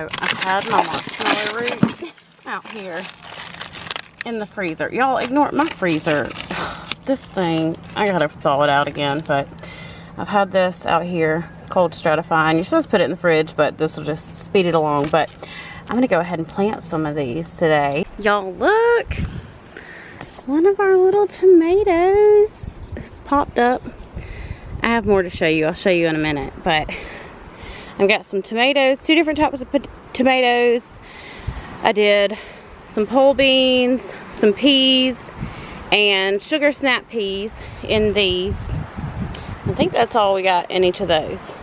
I've had my marshmallow root out here in the freezer. Y'all ignore my freezer. This thing, I gotta thaw it out again, but I've had this out here cold stratifying. You're supposed to put it in the fridge, but this will just speed it along. But I'm gonna go ahead and plant some of these today. Y'all look, one of our little tomatoes has popped up. I have more to show you. I'll show you in a minute, but I've got some tomatoes, 2 different types of tomatoes. I did some pole beans, some peas, and sugar snap peas in these. I think that's all we got in each of those.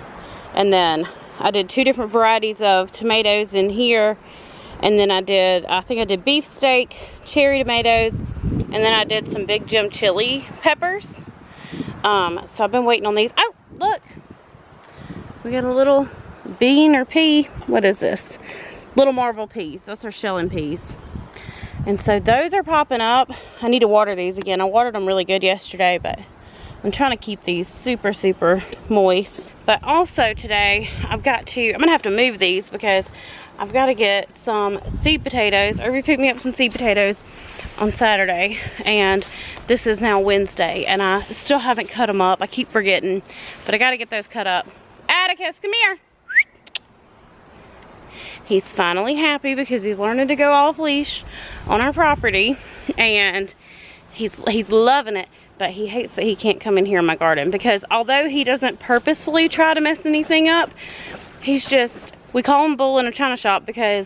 And then I did 2 different varieties of tomatoes in here. And then I think I did beefsteak, cherry tomatoes, and then I did some Big Jim chili peppers. So I've been waiting on these. Oh, look, we got a little bean or pea. What is this? Little Marvel peas. That's our shelling peas. And so those are popping up. I need to water these again. I watered them really good yesterday, but I'm trying to keep these super, super moist. But also today, I'm gonna have to move these because I've got to get some seed potatoes. Irby picked me up some seed potatoes on Saturday, and this is now Wednesday, and I still haven't cut them up. I keep forgetting, but I got to get those cut up. Atticus, come here. He's finally happy because he's learning to go off leash on our property, and he's loving it. But he hates that he can't come in here in my garden because although he doesn't purposefully try to mess anything up, he's just, we call him bull in a china shop because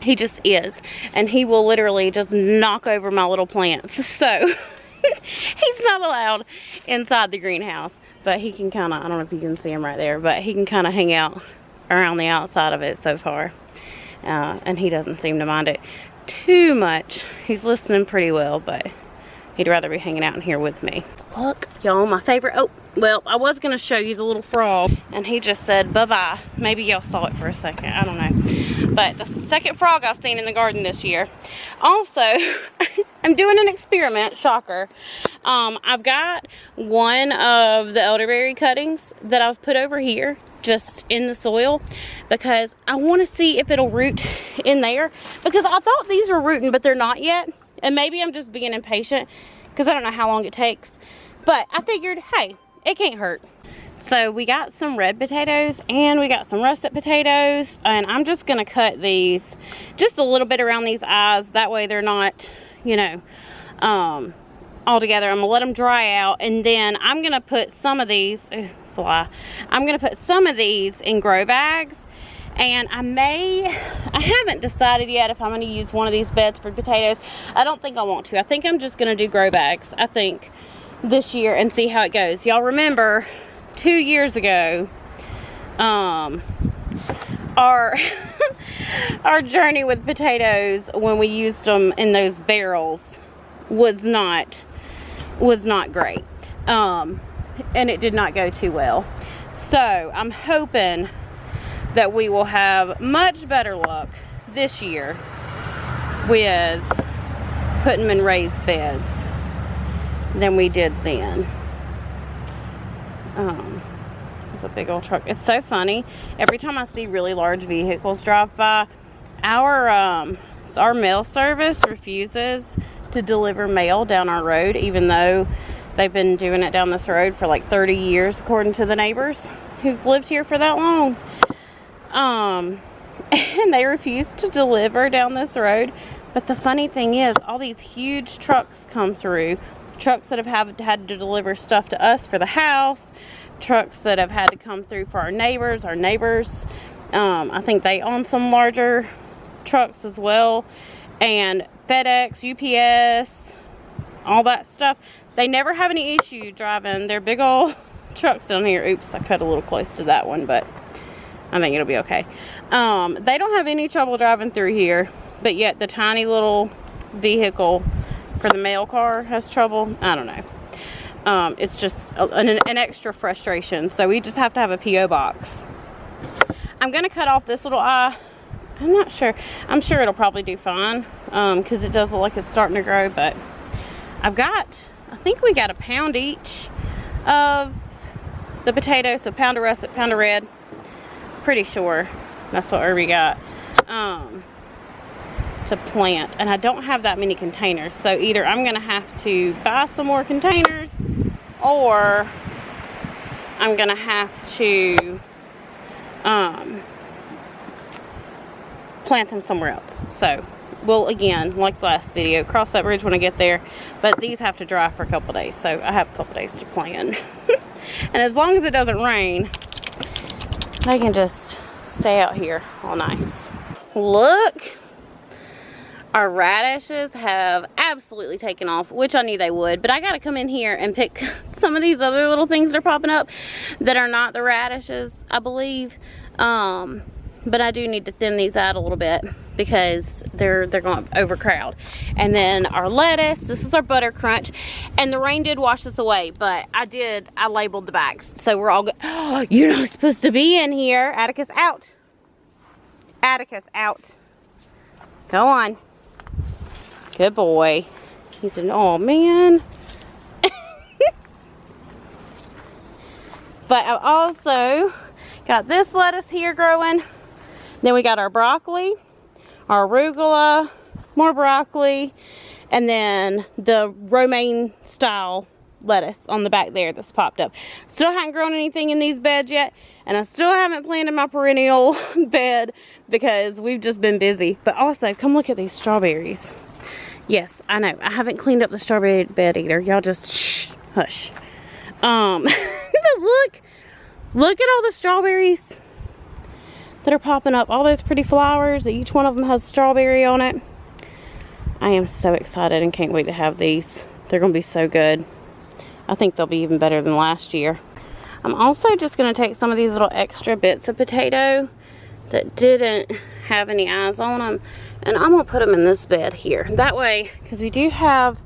he just is. And he will literally just knock over my little plants. So he's not allowed inside the greenhouse, but he can kind of, I don't know if you can see him right there, but he can kind of hang out around the outside of it so far. And he doesn't seem to mind it too much. He's listening pretty well, but he'd rather be hanging out in here with me. Look, y'all, my favorite, oh, well, I was gonna show you the little frog, and he just said bye-bye. Maybe y'all saw it for a second, I don't know. But the second frog I've seen in the garden this year. Also, I'm doing an experiment, shocker. I've got one of the elderberry cuttings that I've put over here, just in the soil, because I wanna see if it'll root in there, because I thought these were rooting, but they're not yet. And maybe I'm just being impatient because I don't know how long it takes. But I figured, hey, it can't hurt. So we got some red potatoes and we got some russet potatoes. And I'm just going to cut these just a little bit around these eyes. That way they're not, you know, all together. I'm going to let them dry out. And then I'm going to put some of these, I'm going to put some of these in grow bags. And I haven't decided yet if I'm going to use one of these beds for potatoes. I don't think I want to. I think I'm just going to do grow bags, I think, this year and see how it goes. Y'all remember 2 years ago, our journey with potatoes when we used them in those barrels was not great. And it did not go too well. So I'm hoping that we will have much better luck this year with putting them in raised beds than we did then. It's a big old truck. It's so funny. Every time I see really large vehicles drive by, our mail service refuses to deliver mail down our road, even though they've been doing it down this road for like 30 years, according to the neighbors who've lived here for that long. And they refuse to deliver down this road. But the funny thing is, all these huge trucks come through. Trucks that have had to deliver stuff to us for the house. Trucks that have had to come through for our neighbors. I think they own some larger trucks as well. And FedEx, UPS, all that stuff. They never have any issue driving their big old trucks down here. Oops, I cut a little close to that one, but I think it'll be okay. They don't have any trouble driving through here, but yet the tiny little vehicle for the mail car has trouble. I don't know. It's just an extra frustration. So we just have to have a P.O. box. I'm going to cut off this little eye. I'm not sure. I'm sure it'll probably do fine because it does look like it's starting to grow. But I think we got a pound each of the potatoes. So pound of russet, pound of red. Pretty sure. That's what Irby got to plant. And I don't have that many containers. So either I'm going to have to buy some more containers, or I'm going to have to plant them somewhere else. So we'll, again, like the last video, cross that bridge when I get there. But these have to dry for a couple days. So I have a couple days to plant. And as long as it doesn't rain, they can just stay out here all nice. Look, our radishes have absolutely taken off, which I knew they would, but I got to come in here and pick some of these other little things that are popping up that are not the radishes, I believe. But I do need to thin these out a little bit because they're going to overcrowd. And then our lettuce, this is our butter crunch, and the rain did wash this away, but I labeled the bags, so we're all good. Oh, you're not supposed to be in here. Atticus, out. Atticus, out. Go on. Good boy. He said, oh man. But I've also got this lettuce here growing. Then we got our broccoli, our arugula, more broccoli, and then the romaine style lettuce on the back there that's popped up. Still haven't grown anything in these beds yet, and I still haven't planted my perennial bed because we've just been busy. But also, come look at these strawberries. Yes, I know, I haven't cleaned up the strawberry bed either. Y'all just shh, hush. Look at all the strawberries that are popping up, all those pretty flowers. Each one of them has strawberry on it. I am so excited and can't wait to have these. They're gonna be so good. I think they'll be even better than last year. I'm also just gonna take some of these little extra bits of potato that didn't have any eyes on them, and I'm gonna put them in this bed here. That way, because we do have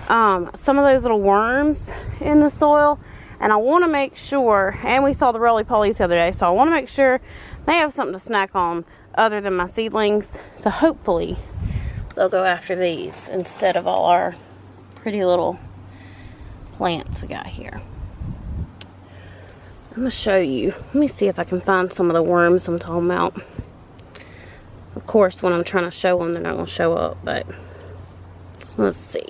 some of those little worms in the soil, and I want to make sure, and we saw the roly-polies the other day, so I want to make sure they have something to snack on other than my seedlings. So hopefully they'll go after these instead of all our pretty little plants we got here. I'm going to show you. Let me see if I can find some of the worms I'm talking about. Of course, when I'm trying to show them, they're not going to show up, but let's see.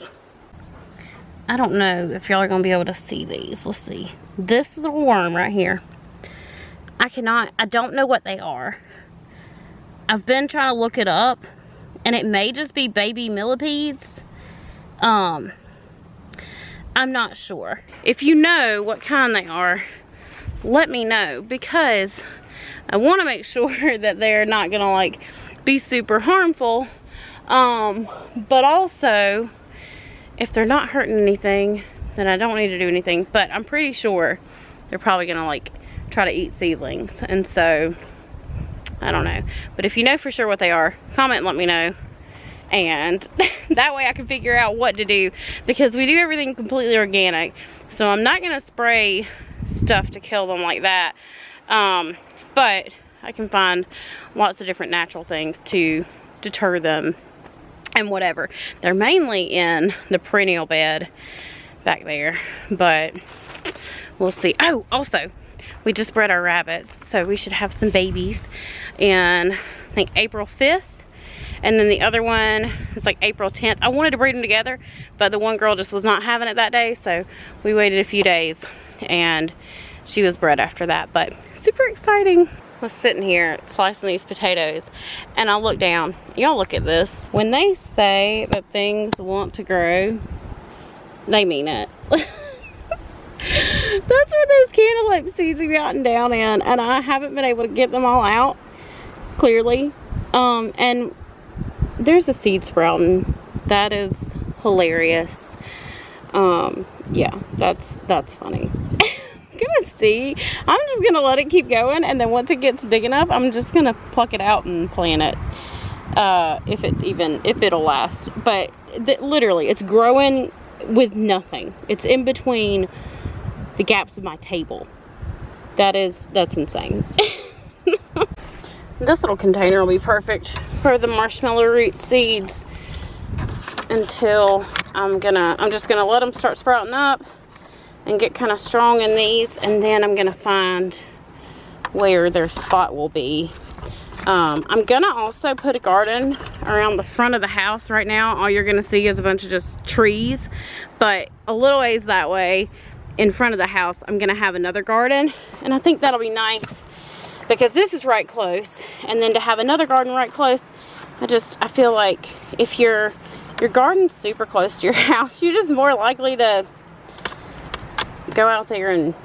I don't know if y'all are going to be able to see these. Let's see. This is a worm right here. I don't know what they are. I've been trying to look it up, and it may just be baby millipedes. I'm not sure. If you know what kind they are, let me know, because I want to make sure that they're not going to like be super harmful. But also, if they're not hurting anything, then I don't need to do anything. But I'm pretty sure they're probably going to like try to eat seedlings, and so I don't know. But if you know for sure what they are, comment and let me know, and that way I can figure out what to do, because we do everything completely organic, so I'm not gonna spray stuff to kill them like that, but I can find lots of different natural things to deter them and whatever. They're mainly in the perennial bed back there, but we'll see. Oh, also, we just bred our rabbits, so we should have some babies in, I think, April 5th. And then the other one is like April 10th. I wanted to breed them together, but the one girl just was not having it that day, so we waited a few days and she was bred after that. But super exciting. I was sitting here slicing these potatoes, and I look down. Y'all look at this. When they say that things want to grow, they mean it. That's what those cantaloupe seeds have gotten down in, and I haven't been able to get them all out clearly. And there's a seed sprouting. That is hilarious. Yeah, that's funny. I'm gonna see. I'm just gonna let it keep going, and then once it gets big enough, I'm just gonna pluck it out and plant it. If it'll last. But literally, it's growing with nothing. It's in between the gaps of my table. That's insane. This little container will be perfect for the marshmallow root seeds until I'm just gonna let them start sprouting up and get kind of strong in these, and then I'm gonna find where their spot will be. I'm gonna also put a garden around the front of the house. Right now all you're gonna see is a bunch of just trees, but a little ways that way in front of the house I'm gonna have another garden, and I think that'll be nice because this is right close, and then to have another garden right close, I feel like if your garden's super close to your house, you're just more likely to go out there and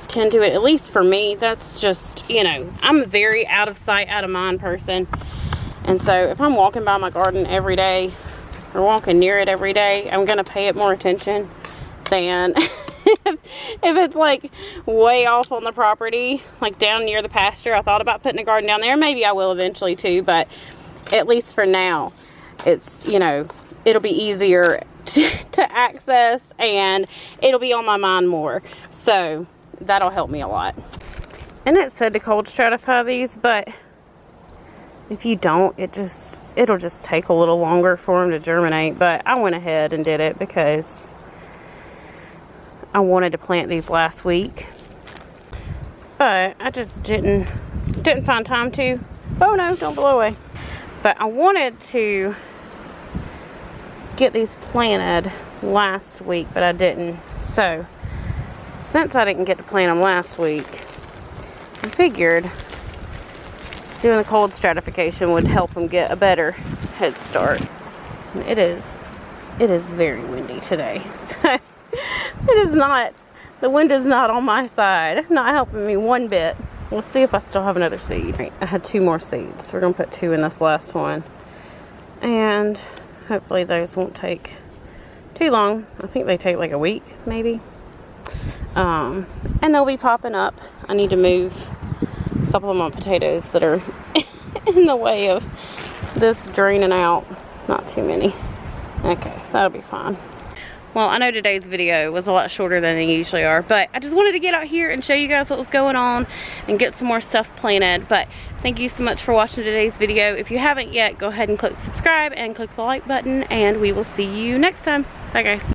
tend to it. At least for me, that's just, you know, I'm a very out of sight, out of mind person. And so if I'm walking by my garden every day or walking near it every day, I'm gonna pay it more attention than if it's like way off on the property, like down near the pasture. I thought about putting a garden down there. Maybe I will eventually too, but at least for now, it's, you know, it'll be easier to access, and it'll be on my mind more. So that'll help me a lot. And it said to cold stratify these, but if you don't, it'll just take a little longer for them to germinate. But I went ahead and did it because I wanted to plant these last week, but I just didn't find time to. Oh no, don't blow away. But I wanted to get these planted last week, but I didn't. So since I didn't get to plant them last week, I figured doing the cold stratification would help them get a better head start. And it is very windy today, so it is not, the wind is not on my side, not helping me one bit. Let's see if I still have another seed. Right, I had 2 more seeds, so we're gonna put 2 in this last one, and hopefully those won't take too long. I think they take like a week, maybe. And they'll be popping up. I need to move a couple of my potatoes that are in the way of this draining out. Not too many. Okay, that'll be fine. Well, I know today's video was a lot shorter than they usually are, but I just wanted to get out here and show you guys what was going on and get some more stuff planted. But thank you so much for watching today's video. If you haven't yet, go ahead and click subscribe and click the like button, and we will see you next time. Bye guys.